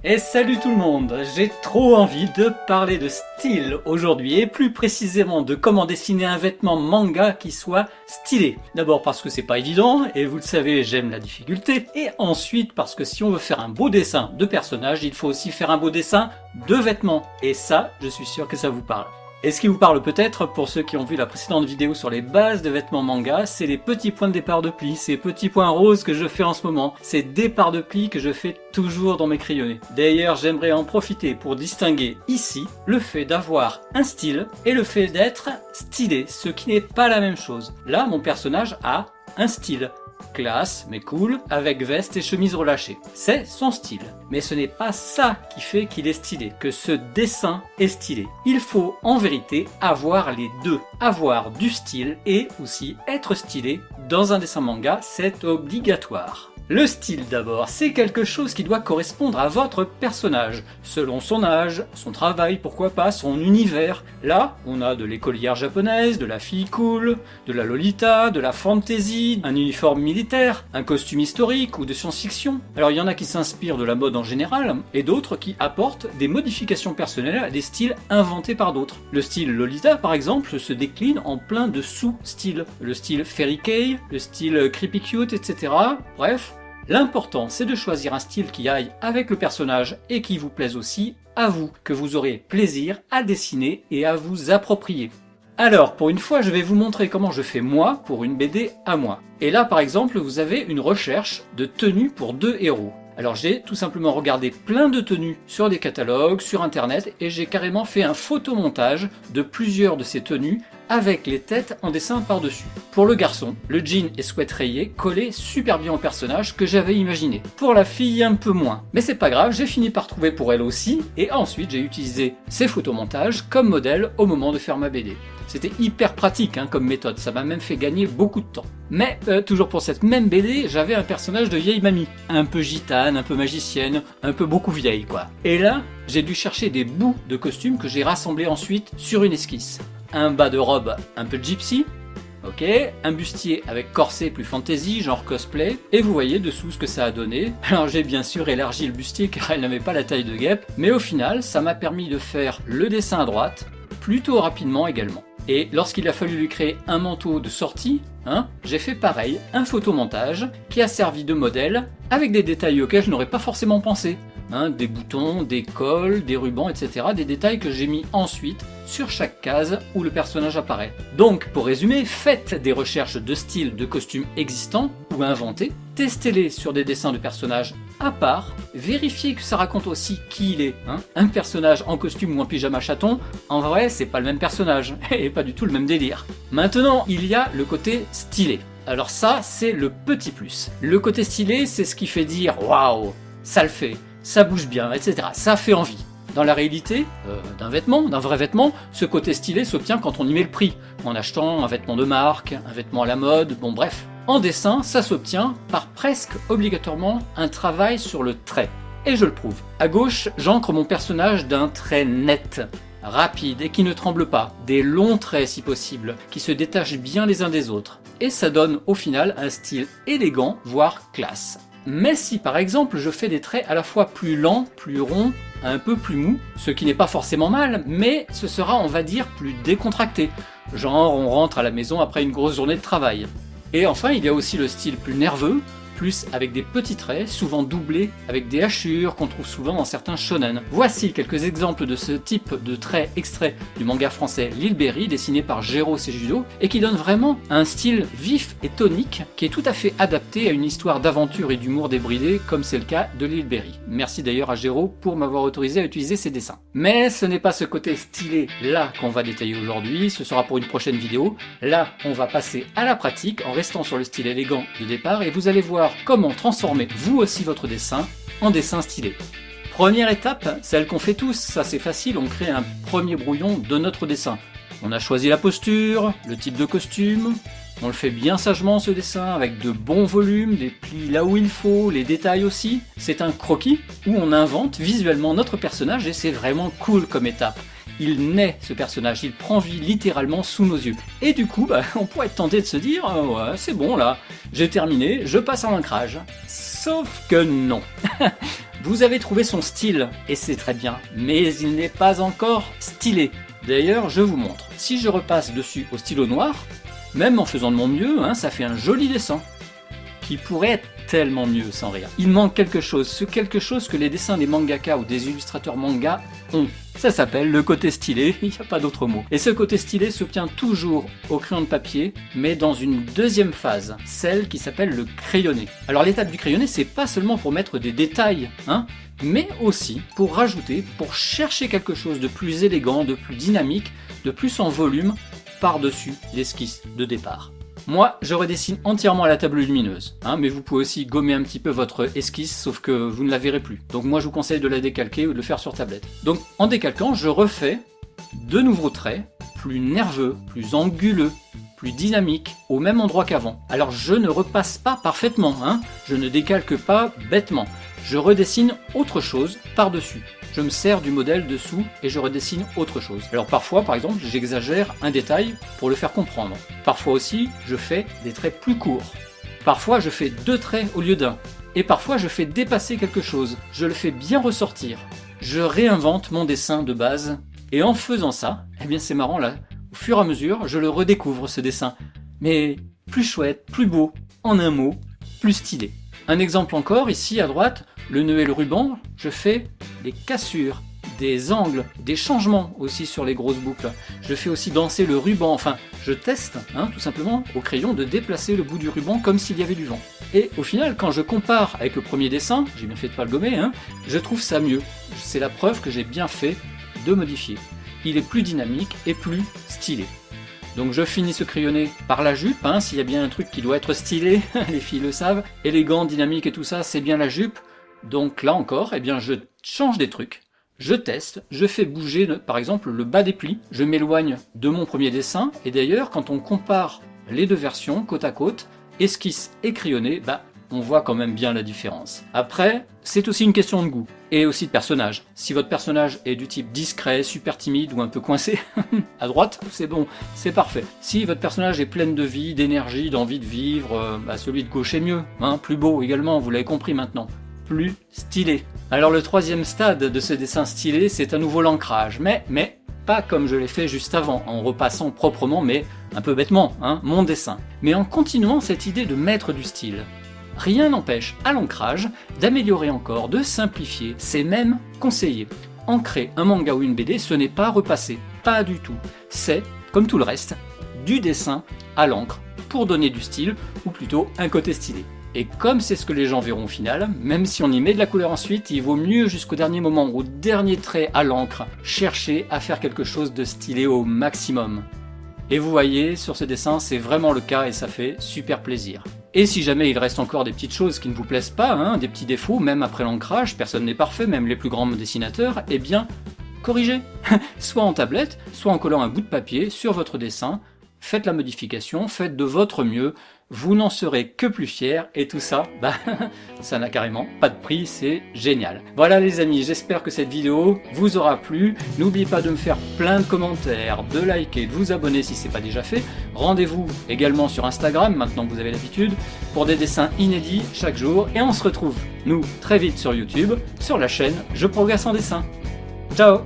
Et salut tout le monde, j'ai trop envie de parler de style aujourd'hui et plus précisément de comment dessiner un vêtement manga qui soit stylé. D'abord parce que c'est pas évident et vous le savez j'aime la difficulté, et ensuite parce que si on veut faire un beau dessin de personnage, il faut aussi faire un beau dessin de vêtements, et ça je suis sûr que ça vous parle. Et ce qui vous parle peut-être, pour ceux qui ont vu la précédente vidéo sur les bases de vêtements manga, c'est les petits points de départ de pli, ces petits points roses que je fais en ce moment, ces départs de pli que je fais toujours dans mes crayonnés. D'ailleurs, j'aimerais en profiter pour distinguer ici le fait d'avoir un style et le fait d'être stylé, ce qui n'est pas la même chose. Là, mon personnage a un style. Classe, mais cool, avec veste et chemise relâchée. C'est son style. Mais ce n'est pas ça qui fait qu'il est stylé, que ce dessin est stylé. Il faut en vérité avoir les deux. Avoir du style et aussi être stylé dans un dessin manga, c'est obligatoire. Le style d'abord, c'est quelque chose qui doit correspondre à votre personnage, selon son âge, son travail, pourquoi pas, son univers. Là, on a de l'écolière japonaise, de la fille cool, de la lolita, de la fantasy, un uniforme militaire, un costume historique ou de science-fiction. Alors il y en a qui s'inspirent de la mode en général, et d'autres qui apportent des modifications personnelles à des styles inventés par d'autres. Le style lolita par exemple se décline en plein de sous-styles. Le style fairy kei, le style creepy cute, etc. Bref. L'important, c'est de choisir un style qui aille avec le personnage et qui vous plaise aussi à vous, que vous aurez plaisir à dessiner et à vous approprier. Alors, pour une fois, je vais vous montrer comment je fais moi pour une BD à moi. Et là, par exemple, vous avez une recherche de tenues pour deux héros. Alors j'ai tout simplement regardé plein de tenues sur des catalogues, sur internet, et j'ai carrément fait un photomontage de plusieurs de ces tenues avec les têtes en dessin par-dessus. Pour le garçon, le jean et sweat rayé collaient super bien au personnage que j'avais imaginé. Pour la fille, un peu moins. Mais c'est pas grave, j'ai fini par trouver pour elle aussi, et ensuite j'ai utilisé ces photomontages comme modèle au moment de faire ma BD. C'était hyper pratique comme méthode, ça m'a même fait gagner beaucoup de temps. Mais toujours pour cette même BD, j'avais un personnage de vieille mamie, un peu gitane, un peu magicienne, un peu beaucoup vieille quoi. Et là, j'ai dû chercher des bouts de costumes que j'ai rassemblés ensuite sur une esquisse. Un bas de robe un peu gypsy, ok, un bustier avec corset plus fantasy, genre cosplay, et vous voyez dessous ce que ça a donné. Alors j'ai bien sûr élargi le bustier car elle n'avait pas la taille de guêpe, mais au final ça m'a permis de faire le dessin à droite, plutôt rapidement également. Et lorsqu'il a fallu lui créer un manteau de sortie, j'ai fait pareil, un photomontage qui a servi de modèle avec des détails auxquels je n'aurais pas forcément pensé. Des boutons, des cols, des rubans, etc. Des détails que j'ai mis ensuite sur chaque case où le personnage apparaît. Donc, pour résumer, faites des recherches de style de costumes existants ou inventés, testez-les sur des dessins de personnages à part, vérifiez que ça raconte aussi qui il est. Un personnage en costume ou en pyjama chaton, en vrai, c'est pas le même personnage, et pas du tout le même délire. Maintenant, il y a le côté stylé. Alors ça, c'est le petit plus. Le côté stylé, c'est ce qui fait dire « Waouh, ça le fait !» ça bouge bien, etc. Ça fait envie. Dans la réalité, d'un vrai vêtement, ce côté stylé s'obtient quand on y met le prix, en achetant un vêtement de marque, un vêtement à la mode, bon bref. En dessin, ça s'obtient par presque obligatoirement un travail sur le trait. Et je le prouve. À gauche, j'ancre mon personnage d'un trait net, rapide et qui ne tremble pas, des longs traits si possible, qui se détachent bien les uns des autres. Et ça donne au final un style élégant, voire classe. Mais si par exemple je fais des traits à la fois plus lents, plus ronds, un peu plus mous, ce qui n'est pas forcément mal, mais ce sera on va dire plus décontracté, genre on rentre à la maison après une grosse journée de travail. Et enfin il y a aussi le style plus nerveux, plus avec des petits traits, souvent doublés avec des hachures qu'on trouve souvent dans certains shonen. Voici quelques exemples de ce type de traits extraits du manga français L'Île Berry, dessiné par Jero Seijūdo, et qui donne vraiment un style vif et tonique qui est tout à fait adapté à une histoire d'aventure et d'humour débridé, comme c'est le cas de L'Île Berry. Merci d'ailleurs à Jero pour m'avoir autorisé à utiliser ses dessins. Mais ce n'est pas ce côté stylé là qu'on va détailler aujourd'hui, ce sera pour une prochaine vidéo. Là, on va passer à la pratique en restant sur le style élégant de départ, et vous allez voir comment transformer vous aussi votre dessin en dessin stylé. Première étape, celle qu'on fait tous, ça c'est facile, on crée un premier brouillon de notre dessin. On a choisi la posture, le type de costume, on le fait bien sagement ce dessin avec de bons volumes, des plis là où il faut, les détails aussi. C'est un croquis où on invente visuellement notre personnage et c'est vraiment cool comme étape. Il naît ce personnage, il prend vie littéralement sous nos yeux. Et du coup, on pourrait être tenté de se dire ouais, c'est bon là, j'ai terminé, je passe à l'ancrage. Sauf que non. Vous avez trouvé son style, et c'est très bien, mais il n'est pas encore stylé. D'ailleurs, je vous montre. Si je repasse dessus au stylo noir, même en faisant de mon mieux, hein, ça fait un joli dessin, qui pourrait être tellement mieux sans rire. Il manque quelque chose, ce quelque chose que les dessins des mangaka ou des illustrateurs manga ont. Ça s'appelle le côté stylé, il n'y a pas d'autre mot. Et ce côté stylé s'obtient toujours au crayon de papier, mais dans une deuxième phase, celle qui s'appelle le crayonné. Alors l'étape du crayonné, c'est pas seulement pour mettre des détails, hein, mais aussi pour rajouter, pour chercher quelque chose de plus élégant, de plus dynamique, de plus en volume, par-dessus l'esquisse de départ. Moi, je redessine entièrement à la table lumineuse, hein, mais vous pouvez aussi gommer un petit peu votre esquisse, sauf que vous ne la verrez plus. Donc moi, je vous conseille de la décalquer ou de le faire sur tablette. Donc en décalquant, je refais de nouveaux traits, plus nerveux, plus anguleux, plus dynamiques, au même endroit qu'avant. Alors je ne repasse pas parfaitement, hein, je ne décalque pas bêtement. Je redessine autre chose par-dessus. Je me sers du modèle dessous et je redessine autre chose. Alors parfois, par exemple, j'exagère un détail pour le faire comprendre. Parfois aussi, je fais des traits plus courts. Parfois, je fais 2 traits au lieu d'un. Et parfois, je fais dépasser quelque chose. Je le fais bien ressortir. Je réinvente mon dessin de base. Et en faisant ça, eh bien c'est marrant là, au fur et à mesure, je le redécouvre ce dessin. Mais plus chouette, plus beau, en un mot, plus stylé. Un exemple encore, ici à droite, le nœud et le ruban, je fais des cassures, des angles, des changements aussi sur les grosses boucles. Je fais aussi danser le ruban, enfin, je teste, hein, tout simplement, au crayon, de déplacer le bout du ruban comme s'il y avait du vent. Et au final, quand je compare avec le premier dessin, j'ai bien fait de pas le gommer, hein, je trouve ça mieux. C'est la preuve que j'ai bien fait de modifier. Il est plus dynamique et plus stylé. Donc je finis ce crayonné par la jupe, hein, s'il y a bien un truc qui doit être stylé, les filles le savent, élégant, dynamique et tout ça, c'est bien la jupe. Donc là encore, eh bien je change des trucs, je teste, je fais bouger par exemple le bas des plis, je m'éloigne de mon premier dessin, et d'ailleurs quand on compare les deux versions côte à côte, esquisse et crayonné, bah on voit quand même bien la différence. Après, c'est aussi une question de goût, et aussi de personnage. Si votre personnage est du type discret, super timide ou un peu coincé, à droite, c'est bon, c'est parfait. Si votre personnage est plein de vie, d'énergie, d'envie de vivre, bah celui de gauche est mieux, hein, plus beau également, vous l'avez compris maintenant. Plus stylé. Alors le troisième stade de ce dessin stylé, c'est à nouveau l'ancrage, mais pas comme je l'ai fait juste avant, en repassant proprement, mais un peu bêtement, hein, mon dessin. Mais en continuant cette idée de mettre du style. Rien n'empêche à l'ancrage d'améliorer encore, de simplifier, c'est même conseillé. Ancrer un manga ou une BD, ce n'est pas repasser, pas du tout. C'est, comme tout le reste, du dessin à l'encre pour donner du style, ou plutôt un côté stylé. Et comme c'est ce que les gens verront au final, même si on y met de la couleur ensuite, il vaut mieux jusqu'au dernier moment, au dernier trait à l'encre, chercher à faire quelque chose de stylé au maximum. Et vous voyez, sur ce dessin, c'est vraiment le cas et ça fait super plaisir. Et si jamais il reste encore des petites choses qui ne vous plaisent pas, hein, des petits défauts, même après l'ancrage, personne n'est parfait, même les plus grands dessinateurs, eh bien, corrigez. Soit en tablette, soit en collant un bout de papier sur votre dessin, faites la modification, faites de votre mieux, vous n'en serez que plus fiers, et tout ça, bah, ça n'a carrément pas de prix, c'est génial. Voilà les amis, j'espère que cette vidéo vous aura plu. N'oubliez pas de me faire plein de commentaires, de liker, de vous abonner si ce n'est pas déjà fait. Rendez-vous également sur Instagram, maintenant que vous avez l'habitude, pour des dessins inédits chaque jour, et on se retrouve, nous, très vite sur YouTube, sur la chaîne Je Progresse en Dessin. Ciao!